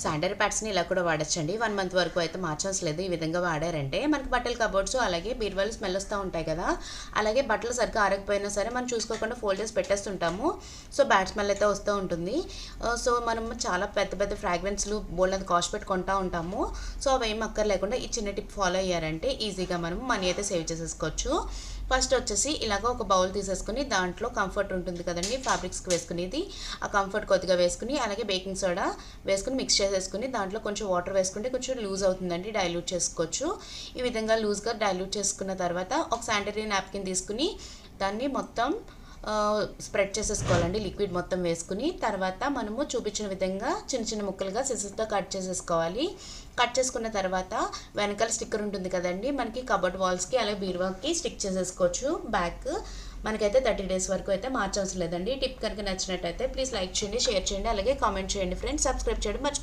Sanitary ప్యాడ్స్ని ఇలా కూడా వాడచ్చండి. 1 month వరకు అయితే మార్చవసరం లేదు. ఈ విధంగా వాడారంటే మనకి బట్టల కబోర్డ్స్ అలాగే బీరువాలు స్మెల్ వస్తూ ఉంటాయి కదా, అలాగే బట్టలు సరిగ్గా ఆరకపోయినా సరే మనం చూసుకోకుండా ఫోల్డ్ చేసి పెట్టేస్తుంటాము. సో బ్యాడ్ స్మెల్ అయితే వస్తూ ఉంటుంది. సో మనం చాలా పెద్ద పెద్ద ఫ్రాగ్రెన్స్లు బోల్డ్ కాస్ట్ పెట్టి కొంటూ ఉంటాము. సో అవి ఏం అక్కర్లేకుండా ఈ చిన్న టిప్ ఫాలో అయ్యారంటే ఈజీగా మనం మనీ అయితే సేవ్ చేసేసుకోవచ్చు. ఫస్ట్ వచ్చేసి ఇలాగ ఒక బౌల్ తీసేసుకుని దాంట్లో కంఫర్ట్ ఉంటుంది కదండి, ఫ్యాబ్రిక్స్కి వేసుకునేది, ఆ కంఫర్ట్ కొద్దిగా వేసుకుని అలాగే బేకింగ్ సోడా వేసుకుని మిక్స్ చేసేసుకుని దాంట్లో కొంచెం వాటర్ వేసుకుంటే కొంచెం లూజ్ అవుతుందండి, డైల్యూట్ చేసుకోవచ్చు. ఈ విధంగా లూజ్గా డైల్యూట్ చేసుకున్న తర్వాత ఒక శానిటరీ నాప్కిన్ తీసుకుని దాన్ని మొత్తం స్ప్రెడ్ చేసేసుకోవాలండి, లిక్విడ్ మొత్తం వేసుకుని. తర్వాత మనము చూపించిన విధంగా చిన్న చిన్న ముక్కలుగా సిజర్స్తో కట్ చేసేసుకోవాలి. కట్ చేసుకున్న తర్వాత వెనకాల స్టిక్కర్ ఉంటుంది కదండి, మనకి కబోర్డ్ వాల్స్కి అలాగే బీరువాకి స్టిక్ చేసేసుకోవచ్చు. బ్యాక్ మనకైతే 30 days వరకు అయితే మార్చవసరం లేదండి. టిప్ కనుక నచ్చినట్టయితే ప్లీజ్ లైక్ చేయండి, షేర్ చేయండి, అలాగే కామెంట్ చేయండి ఫ్రెండ్స్. సబ్స్క్రైబ్ చేయడం